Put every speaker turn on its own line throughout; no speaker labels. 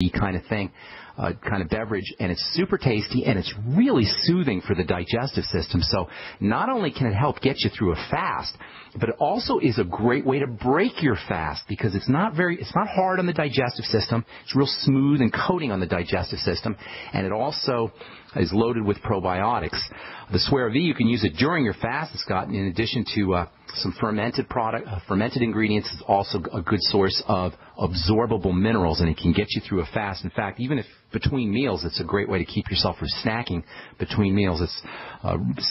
kind of thing, kind of beverage, and it's super tasty, and it's really soothing for the digestive system. So not only can it help get you through a fast, but it also is a great way to break your fast, because it's not hard on the digestive system. It's real smooth and coating on the digestive system, and it also is loaded with probiotics. The Swear V, you can use it during your fast. It's got, in addition to some fermented ingredients, is also a good source of absorbable minerals, and it can get you through a fast. In fact, even if between meals, it's a great way to keep yourself from snacking between meals. It's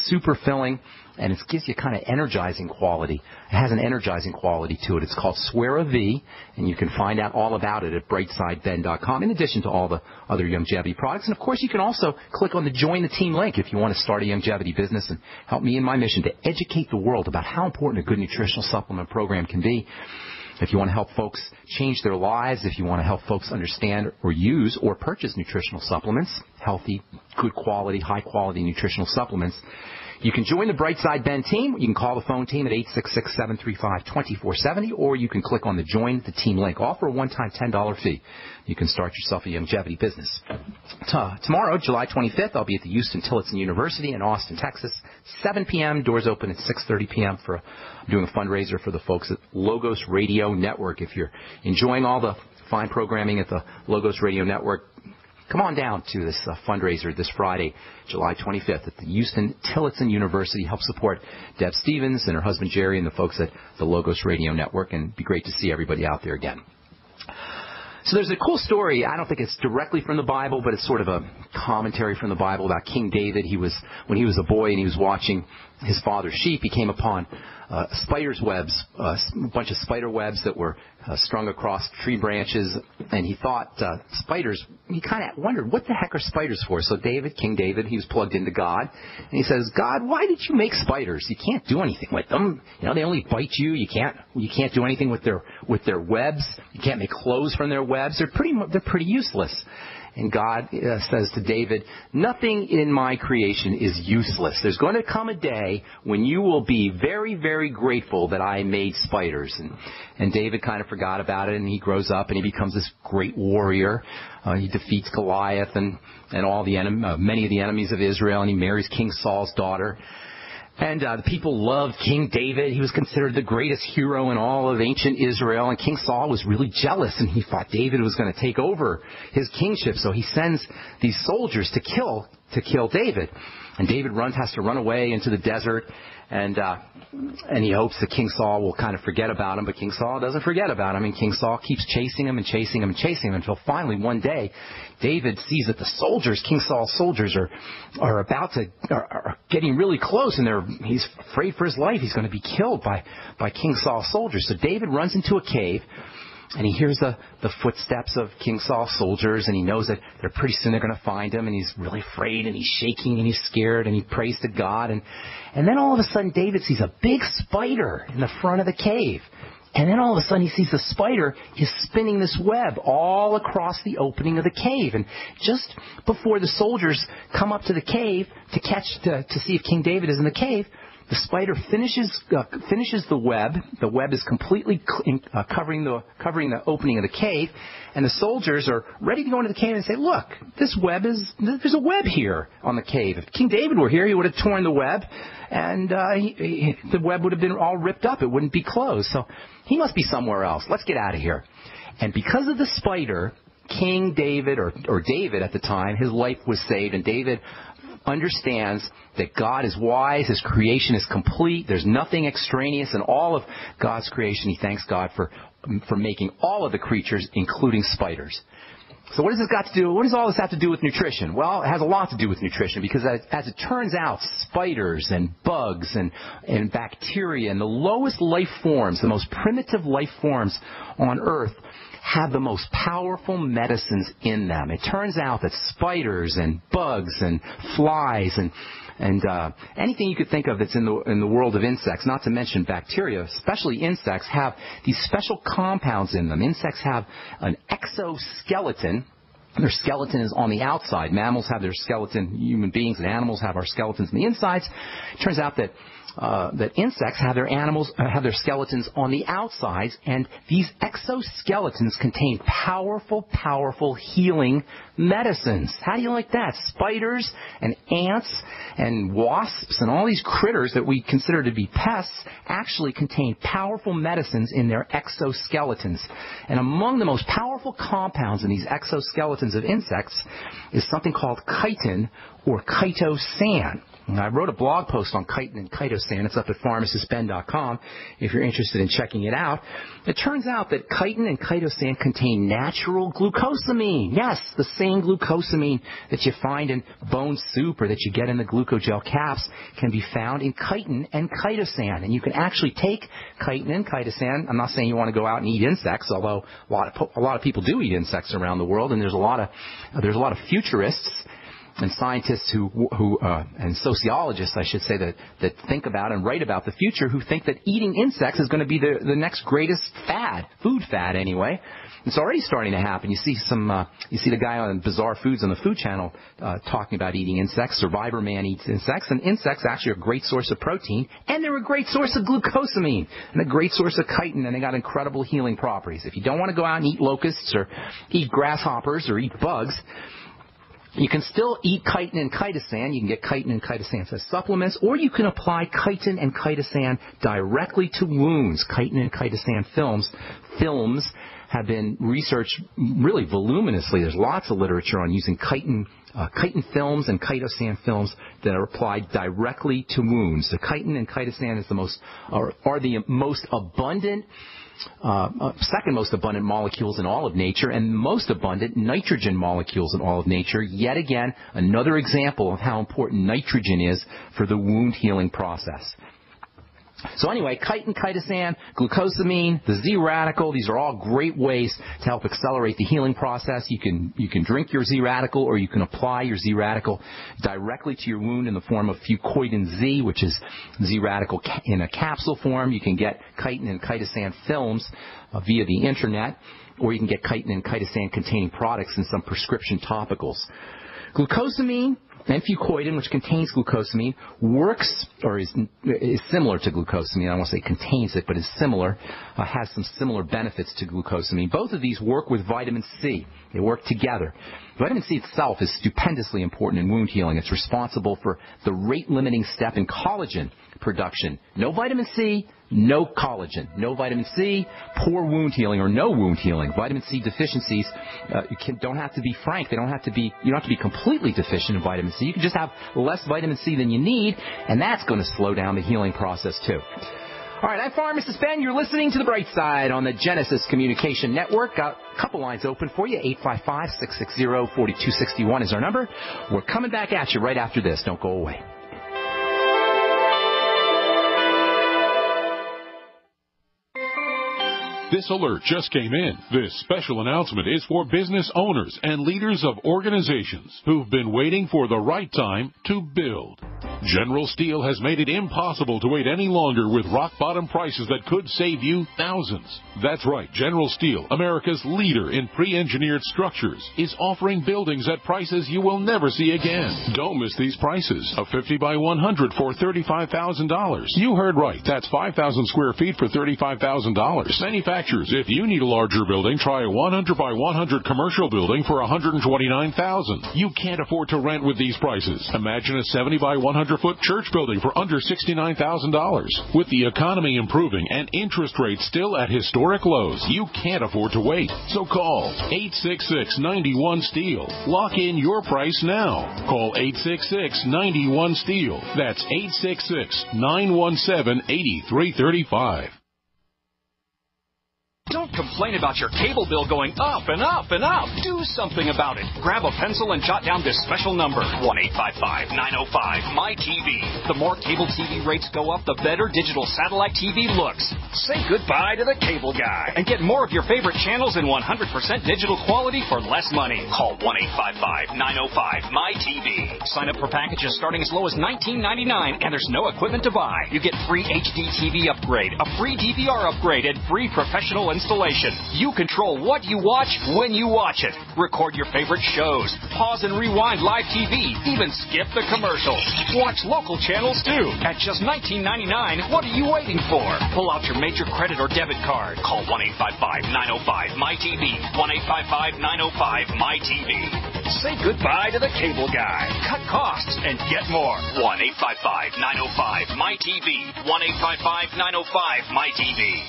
super filling, and it gives you kind of energizing quality. It has an energizing quality to it. It's called Swear V, and you can find out all about it at brightsideben.com, in addition to all the other longevity products. And, of course, you can also click on the Join the Team link if you want to start a longevity business and help me in my mission to educate the world about how important a good nutritional supplement program can be. If you want to help folks change their lives, if you want to help folks understand or use or purchase nutritional supplements, healthy, good quality, high quality nutritional supplements, you can join the Brightside Ben team. You can call the phone team at 866-735-2470, or you can click on the Join the Team link. Offer a one-time $10 fee. You can start yourself a longevity business. Tomorrow, July 25th, I'll be at the Houston Tillotson University in Austin, Texas, 7 p.m. Doors open at 6:30 p.m. I'm doing a fundraiser for the folks at Logos Radio Network. If you're enjoying all the fine programming at the Logos Radio Network, come on down to this fundraiser this Friday, July 25th at the Houston Tillotson University. Help support Deb Stevens and her husband Jerry and the folks at the Logos Radio Network, and it'd be great to see everybody out there again. So there's a cool story. I don't think it's directly from the Bible, but it's sort of a commentary from the Bible about King David. When he was a boy and he was watching his father's sheep, he came upon spider's webs, a bunch of spider webs that were strung across tree branches, and he thought spiders. He kind of wondered, what the heck are spiders for? So King David, he was plugged into God, and he says, God, why did you make spiders? You can't do anything with them. You know, they only bite you. You can't do anything with their webs. You can't make clothes from their webs. They're pretty useless. And God says to David, nothing in my creation is useless. There's going to come a day when you will be very, very grateful that I made spiders. And David kind of forgot about it, and he grows up and he becomes this great warrior. He defeats Goliath and all the many of the enemies of Israel, and he marries King Saul's daughter. And the people loved King David. He was considered the greatest hero in all of ancient Israel. And King Saul was really jealous, and he thought David was going to take over his kingship. So he sends these soldiers to kill David. And David has to run away into the desert. And he hopes that King Saul will kind of forget about him. But King Saul doesn't forget about him. And King Saul keeps chasing him and chasing him and chasing him until finally one day David sees that the soldiers, King Saul's soldiers, are getting really close. And he's afraid for his life. He's going to be killed by King Saul's soldiers. So David runs into a cave. And he hears the footsteps of King Saul's soldiers, and he knows that pretty soon they're going to find him, and he's really afraid, and he's shaking, and he's scared, and he prays to God. And then all of a sudden, David sees a big spider in the front of the cave. And then all of a sudden, he sees the spider is spinning this web all across the opening of the cave. And just before the soldiers come up to the cave to see if King David is in the cave, the spider finishes the web. The web is completely covering the opening of the cave, and the soldiers are ready to go into the cave and say, "Look, there's a web here on the cave. If King David were here, he would have torn the web, and the web would have been all ripped up. It wouldn't be closed. So he must be somewhere else. Let's get out of here." And because of the spider, King David, or David at the time, his life was saved, and David understands that God is wise, His creation is complete, there's nothing extraneous in all of God's creation. He thanks God for making all of the creatures, including spiders. So what does all this have to do with nutrition? Well, it has a lot to do with nutrition, because as it turns out, spiders and bugs and bacteria and the lowest life forms, the most primitive life forms on Earth, have the most powerful medicines in them. It turns out that spiders and bugs and flies and anything you could think of that's in the world of insects, not to mention bacteria, especially insects, have these special compounds in them. Insects have an exoskeleton, Their skeleton is on the outside. Mammals have their skeleton, human beings and animals have our skeletons on the insides. It turns out that insects have their skeletons on the outsides, and these exoskeletons contain powerful healing medicines. How do you like that? Spiders and ants and wasps and all these critters that we consider to be pests actually contain powerful medicines in their exoskeletons. And among the most powerful compounds in these exoskeletons of insects is something called chitin or chitosan. I wrote a blog post on chitin and chitosan. It's up at pharmacistben.com if you're interested in checking it out. It turns out that chitin and chitosan contain natural glucosamine. Yes, the same glucosamine that you find in bone soup or that you get in the glucogel caps can be found in chitin and chitosan. And you can actually take chitin and chitosan. I'm not saying you want to go out and eat insects, although a lot of people do eat insects around the world, and there's a lot of futurists and scientists and sociologists, I should say, that think about and write about the future, who think that eating insects is going to be the next greatest fad, food fad anyway. It's already starting to happen. You see the guy on Bizarre Foods on the Food Channel talking about eating insects. Survivor Man eats insects, and insects actually are a great source of protein, and they're a great source of glucosamine, and a great source of chitin, and they got incredible healing properties. If you don't want to go out and eat locusts or eat grasshoppers or eat bugs, you can still eat chitin and chitosan. You can get chitin and chitosan as supplements, or you can apply chitin and chitosan directly to wounds. Chitin and chitosan films have been researched really voluminously. There's lots of literature on using chitin films and chitosan films that are applied directly to wounds. The chitin and chitosan is the most abundant. Second most abundant molecules in all of nature, and most abundant nitrogen molecules in all of nature. Yet again, another example of how important nitrogen is for the wound healing process. So anyway, chitin, chitosan, glucosamine, the Z radical, these are all great ways to help accelerate the healing process. You can drink your Z radical, or you can apply your Z radical directly to your wound in the form of fucoidan Z, which is Z radical in a capsule form. You can get chitin and chitosan films via the internet, or you can get chitin and chitosan containing products in some prescription topicals. Glucosamine and fucoidan, which contains glucosamine, works or is similar to glucosamine. I don't want to say contains it, but is similar, has some similar benefits to glucosamine. Both of these work with vitamin C. They work together. Vitamin C itself is stupendously important in wound healing. It's responsible for the rate-limiting step in collagen production. No vitamin C, no collagen. No vitamin C, poor wound healing or no wound healing. Vitamin C deficiencies don't have to be frank. You don't have to be completely deficient in vitamin C. You can just have less vitamin C than you need, and that's going to slow down the healing process too. All right, I'm Pharmacist Ben. You're listening to The Bright Side on the Genesis Communication Network. Got a couple lines open for you. 855-660-4261 is our number. We're coming back at you right after this. Don't go away.
This alert just came in. This special announcement is for business owners and leaders of organizations who've been waiting for the right time to build. General Steel has made it impossible to wait any longer with rock-bottom prices that could save you thousands. That's right, General Steel, America's leader in pre-engineered structures, is offering buildings at prices you will never see again. Don't miss these prices. A 50 by 100 for $35,000. You heard right. That's 5,000 square feet for $35,000. Manufacturers, if you need a larger building, try a 100 by 100 commercial building for $129,000. You can't afford to rent with these prices. Imagine a 70 by 100-foot church building for under $69,000. With the economy improving and interest rates still at historic lows, you can't afford to wait. So call 866-91-STEEL. Lock in your price now. Call 866-91-STEEL. That's 866-917-8335.
Don't complain about your cable bill going up and up and up. Do something about it. Grab a pencil and jot down this special number, 1-855-905-MY-TV. The more cable TV rates go up, the better digital satellite TV looks. Say goodbye to the cable guy and get more of your favorite channels in 100% digital quality for less money. Call 1-855-905-MY-TV. Sign up for packages starting as low as $19.99, and there's no equipment to buy. You get free HD TV upgrade, a free DVR upgrade, and free professional installation. You control what you watch when you watch it. Record your favorite shows. Pause and rewind live TV. Even skip the commercials. Watch local channels too. At just $19.99, what are you waiting for? Pull out your major credit or debit card. Call 1-855-905-MyTV. 1-855-905-MyTV. Say goodbye to the cable guy. Cut costs and get more. 1-855-905-MyTV. 1-855-905-MyTV.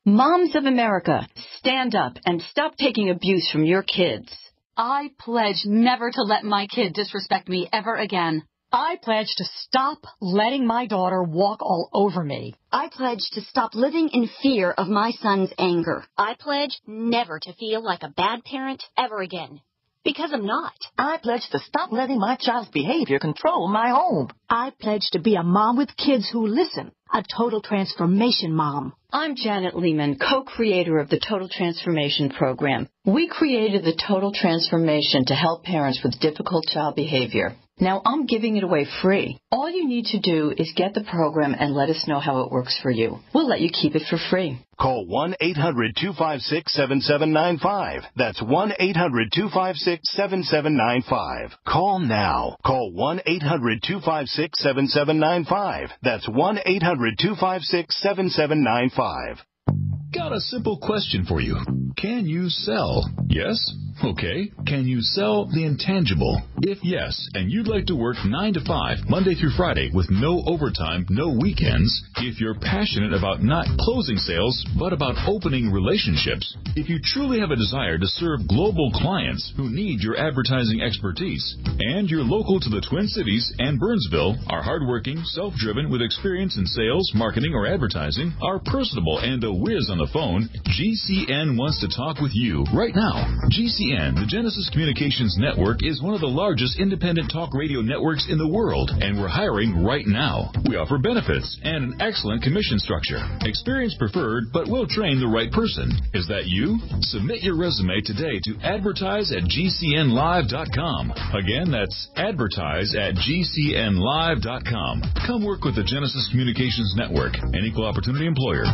Moms of America, stand up and stop taking abuse from your kids.
I pledge never to let my kid disrespect me ever again.
I pledge to stop letting my daughter walk all over me.
I pledge to stop living in fear of my son's anger. I pledge never to feel like a bad parent ever again. Because I'm not.
I pledge to stop letting my child's behavior control my home.
I pledge to be a mom with kids who listen. A total transformation mom.
I'm Janet Lehman, co-creator of the Total Transformation Program. We created the Total Transformation to help parents with difficult child behavior. Now I'm giving it away free. All you need to do is get the program and let us know how it works for you. We'll let you keep it for free.
Call 1-800-256-7795. That's 1-800-256-7795. Call now. Call 1-800-256-7795. That's 1-800-256-7795.
Got a simple question for you. Can you sell? Yes? Okay. Can you sell the intangible? If yes, and you'd like to work 9 to 5, Monday through Friday, with no overtime, no weekends, if you're passionate about not closing sales, but about opening relationships, if you truly have a desire to serve global clients who need your advertising expertise, and you're local to the Twin Cities and Burnsville, are hardworking, self-driven, with experience in sales, marketing, or advertising, are personable, and a whiz on the phone, GCN wants to talk with you right now. GCN, the Genesis Communications Network, is one of the largest independent talk radio networks in the world, and we're hiring right now. We offer benefits and an excellent commission structure. Experience preferred, but we'll train the right person. Is that you? Submit your resume today to advertise@gcnlive.com. Again, that's advertise@gcnlive.com. Come work with the Genesis Communications Network, an equal opportunity employer.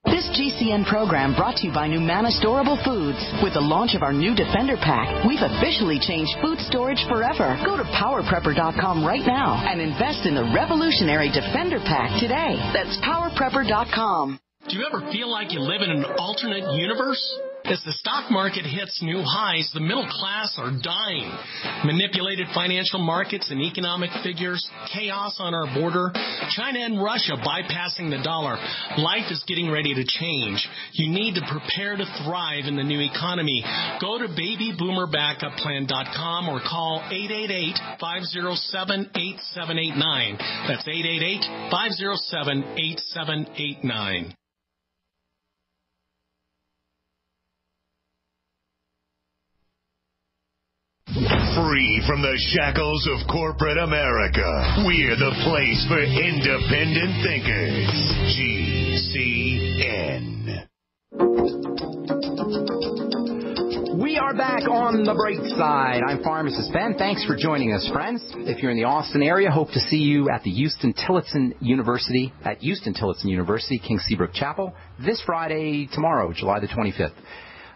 This GCN program brought to you by Numana Storable Foods. With the launch of our new Defender Pack, we've officially changed food storage forever. Go to PowerPrepper.com right now and invest in the revolutionary Defender Pack today. That's PowerPrepper.com.
Do you ever feel like you live in an alternate universe? As the stock market hits new highs, the middle class are dying. Manipulated financial markets and economic figures, chaos on our border, China and Russia bypassing the dollar. Life is getting ready to change. You need to prepare to thrive in the new economy. Go to babyboomerbackupplan.com or call 888-507-8789. That's 888-507-8789.
Free from the shackles of corporate America, we're the place for independent thinkers. GCN.
We are back on the bright side. I'm Pharmacist Ben. Thanks for joining us, friends. If you're in the Austin area, hope to see you at the Houston-Tillotson University, King Seabrook Chapel, this Friday, tomorrow, July the 25th.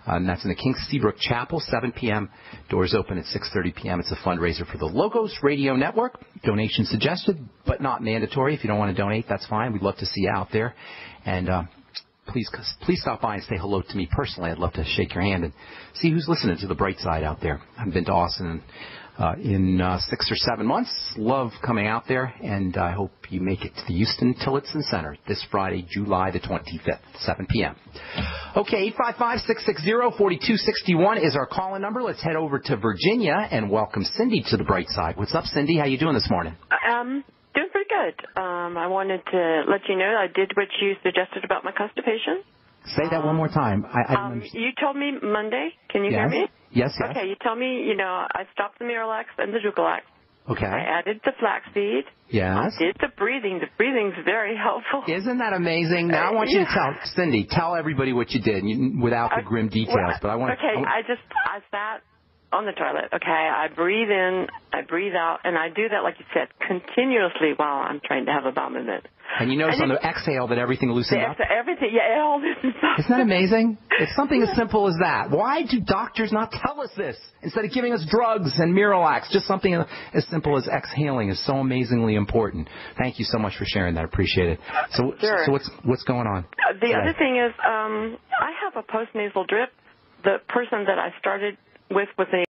And that's in the King Seabrook Chapel, 7 p.m. Doors open at 6:30 p.m. It's a fundraiser for the Logos Radio Network. Donation suggested, but not mandatory. If you don't want to donate, that's fine. We'd love to see you out there. And please stop by and say hello to me personally. I'd love to shake your hand and see who's listening to the bright side out there. I've been to Austin in 6 or 7 months. Love coming out there, and I hope you make it to the Houston-Tillotson Center this Friday, July the 25th, 7 p.m. Okay, 855-660-4261 is our call-in number. Let's head over to Virginia and welcome Cindy to the bright side. What's up, Cindy? How you doing this morning?
Doing pretty good. I wanted to let you know I did what you suggested about my constipation.
Say that one more time.
You told me Monday. Can you hear me?
Yes.
Okay, you told me, I stopped the Miralax and the Ducalax.
Okay.
I added the flaxseed.
Yes.
I did the breathing. The breathing's very helpful.
Isn't that amazing? Now I want you to tell everybody what you did without the grim details. But I want.
Okay, I sat on the toilet, okay, I breathe in, I breathe out, and I do that, like you said, continuously while I'm trying to have a bowel movement.
And you notice on the exhale that everything loosens up?
Everything, yeah, all loosens up.
Isn't that amazing? It's something as simple as that. Why do doctors not tell us this? Instead of giving us drugs and Miralax, just something as simple as exhaling is so amazingly important. Thank you so much for sharing that. I appreciate it. So,
sure.
So what's going on?
The other thing is I have a postnasal drip. The person that I started with was a